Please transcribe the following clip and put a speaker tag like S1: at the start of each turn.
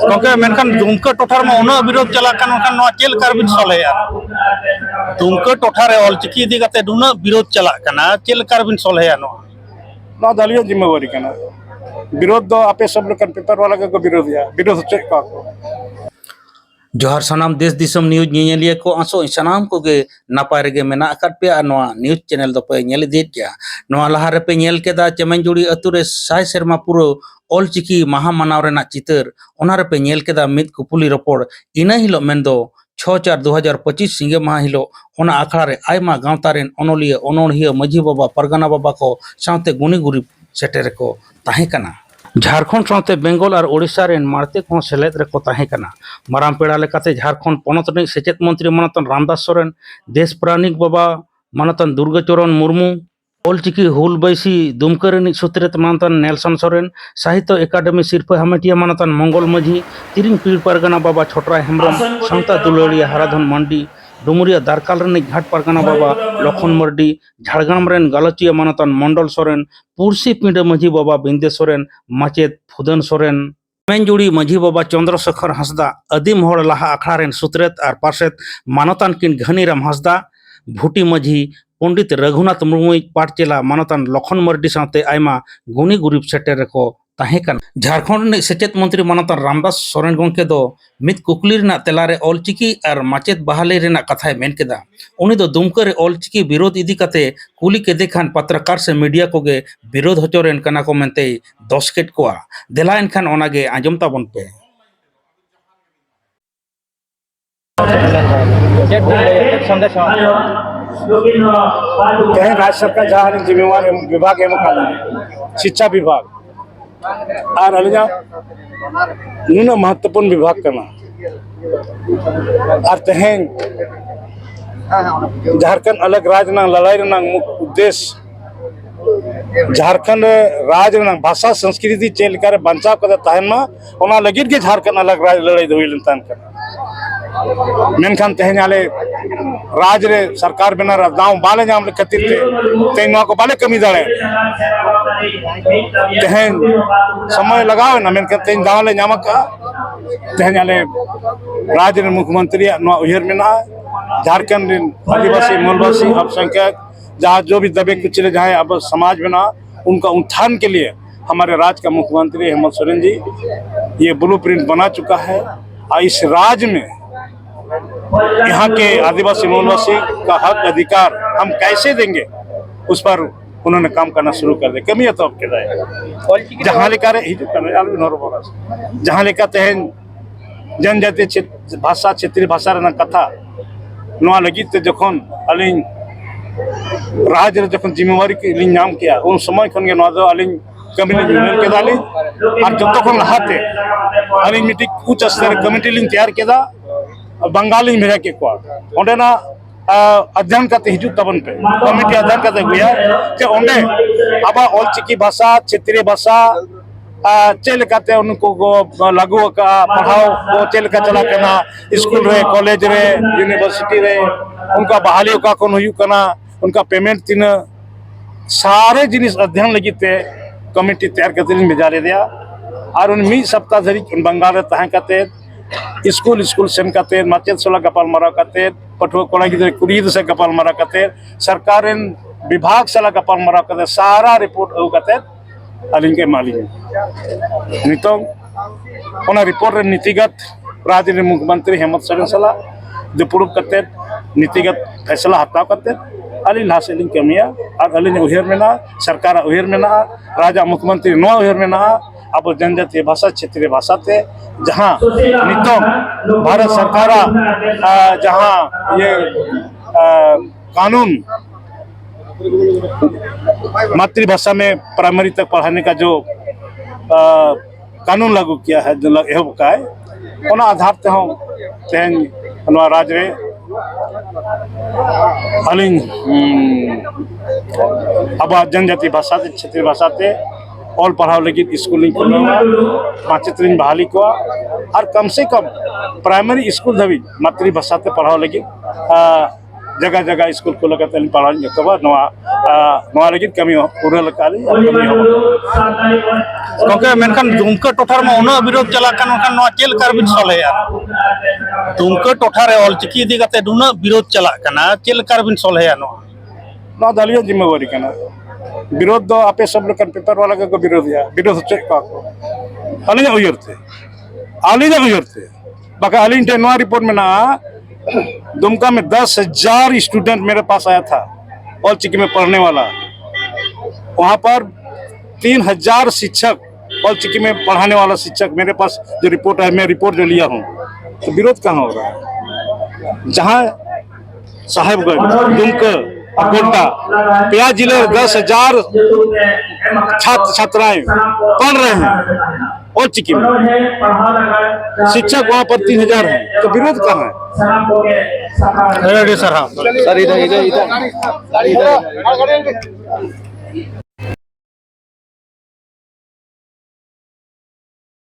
S1: क्योंकि मेनखान दुमका टोठार में उना विरोध चला कान मेनखान नवा चेल कारबिन सलहेया दुमका टोठार ऑलचिकी इदी काते उना विरोध चला काना चेल कारबिन सलहेया नो
S2: दलियों जिम्मेवारी करना विरोध दो आपे सब लोग पेपर वाला को विरोध या विरोध चेक का
S3: जोहार सनाम देश दिसम न्यूज नियलिया को आसो सनाम को गे नापाय रेगे मेना अकाट पे नवा न्यूज चैनल दो पे नेल देत गया नवा लहा रे पे नेल केदा चेमेंजुड़ी अतु रे साय शर्मा पुरो ऑलचिकी महा मनाव रेना चितर ओना रे पे नेल केदा मित कुपुली रपोड़ इना हिलो मेंदो 6/4/2025 सिंगे माह हिलो ओना आखड़ा रे आयमा गांवता रेन ओनोलिया ओनोणहिया मझी बाबा परगना बाबा को साथे गुनी गुरी सेटेर को ताहे कना झारखंड साथे बेंगल और ओडिशा रेन मारते को सेलेद रेको ताहे कना माराम पेड़ा लेकाते झारखंड पनत रे सेचेत मंत्री मनतन रामदास सोरेन देश प्राणिक बाबा मनतन दुर्गाचरण मुर्मू ऑलचिकी हुल बैसी दुमका रेन सुत्रेत मनतन नेल्सन सोरेन साहित्य एकाडेमी सिरफा हमेटिया मनतन मंगल माझी तिरिंग पीर परगना बाबा छोटरा हेम्ब्रम सांता दुलड़िया हराधन मंडी डुमुरिया दारकाल रेन घाट परगना बाबा लखन मर्डी झाड़ग्राम रेन गालचिया मनतन मंडल सोरेन पुरसी पिंड माझी बाबा बिंदे सोरेन माचेत फुदन सोरेन मेंजुड़ी माझी बाबा चंद्रशेखर हंसदा अदीम होड़ लहा अखड़ा रेन सुत्रेत और पार्षद मानतान किन घनीराम हंसदा भूटी माझी पंडित रघुनाथ मुर्मू पाठचेला मानतान लखन मर्डी साथे आयमा गुनी गुरीब सेटेर को ताहे कन झारखंड सेचेत मंत्री मानतान रामदास सोरेन गोंके दो मित कुकली रेना तेलारे ऑलचिकी और माचेत बहाली रेना कथाय मेन केदा उनी दो दुमका रे ऑलचिकी विरोध इदी कते कुली केदे खान पत्रकार से मीडिया कोगे विरोध होचोरेन कना को मेनते दसकेट कोआ देला एनखान ओनागे आंजमता बन पे
S2: राज्य सरकार जहाँ जिम्मेवार विभाग एम शिक्षा विभाग और अलिजा नुना महत्वपूर्ण विभाग करना और तेहन झारखंड अलग राज्य ना लड़ाई ना मुख्य उद्देश्य झारखंड राज्य ना भाषा संस्कृति चेलकार बचाव कर तहना ओना लगित के झारखंड अलग राज्य लड़ाई हुई तहन कर मेनखान तेहन आले राज रे सरकार बिना दाव बाले नाम खातिर तेन को बाले कमी दाड़े तेहन समय लगाओ ना मेनखान तेन दाव ले नाम का तेहन आले राज रे मुख्यमंत्री उहर में झारखंड आदिवासी मूलवासी अल्पसंख्यक जहाँ जो भी दबे कुचले जहाँ अब समाज में उनका उत्थान के लिए हमारे राज्य का मुख्यमंत्री हेमंत सोरेन जी ये ब्लूप्रिंट बना चुका है और इस राज्य में यहाँ के आदिवासी मूलवासी का हक अधिकार हम कैसे देंगे उस पर उन्होंने काम करना शुरू कर दिया कमी तो अब जहाँ लेकर जहाँ लेकर तेहन जनजातीय भाषा क्षेत्रीय भाषा रना कथा नवा लगी जखन अलिंग राज्य जखन जिम्मेवारी के नाम किया उन समय खन अलिंग कमिटी और जो खन लहाते अलिंग मिट्टी उच्च स्तर कमिटी लिंग तैयार किया बंगाली भेजा के अंडेना अध्ययन करते हिजू तबन पे कमिटी अध्ययन करते हुए अब ऑलचिकी भाषा क्षेत्रीय भाषा चलते उनको लागू पढ़ाओ को चलका चला करना स्कूल रे कॉलेज रे यूनिवर्सिटी रे उनका बहाली का कौन हुई करना उनका पेमेंट तीन सारे जिनिस अध्ययन लगी कमिटी तैयार करते भेजा ले दिया और उन 1 सप्ताह धरी बंगाल रे तहां करते स्कूल सेन करते माचेत सोला गपाल मारा करते पठुआ कोड़ा गिद्रे कुड़ी से गपाल मारा करते सरकार विभाग सला गपाल मारा करते सारा रिपोर्ट हो करते अलिंग के माली नितों ओना रिपोर्ट रे नीतिगत राज्य मुख्यमंत्री हेमंत सोरेन सला दुपुरुब करते नीतिगत फैसला हत्या करते अली लासे लिंग कमिया और अलिंग उहर में ना सरकार उहर में ना राजा मुख्यमंत्री नो उहर में ना अब जनजातीय भाषा क्षेत्रीय भाषा थे जहाँ नितों भारत सरकार जहाँ ये कानून मातृभाषा में प्राइमरी तक पढ़ाने का जो कानून लागू किया है जो एहब का है उन आधार ते हम तेहन राज रे अलिंग अब जनजातीय भाषा क्षेत्रीय भाषा थे ऑल पढ़ाओ लगी स्कूलिंग माचेत बहाली को और कम से कम प्राइमरी स्कूल धवी मातृभाषा ते पढ़ाओ लगी जगह जगह स्कूल को लगाते पढ़ा तब लगी कमी पूरा लगा
S1: गंके मेनखान दुमका टोठा में उना विरोध चला कान उनखान नवा चेल कारबिन सॉलेया दुमका टोठा रे ऑलचिकी इदी कते उना विरोध चला काना चेल कारबिन सॉलेया
S2: ना दालिया जिम्मेवारी करना विरोध दो आपे सब लोग पेपर वाला को विरोध चेक का अलिंग उयरते बाका अलिंग टे नवा रिपोर्ट में ना दुमका में 10,000 स्टूडेंट मेरे पास आया था ऑलचिकी में पढ़ने वाला वहाँ पर 3,000 शिक्षक ऑलचिकी में पढ़ाने वाला शिक्षक मेरे पास जो रिपोर्ट है मैं रिपोर्ट जो लिया हूँ तो विरोध कहाँ हो रहा है जहाँ साहेबगंज दुमका कोटा प्याज जिले 10,000 छात्र छात्राएं पढ़ रहे हैं और चिकी में शिक्षक वहाँ पर 3,000 हैं तो विरोध कहाँ है
S1: सर हाँ
S4: सर इधर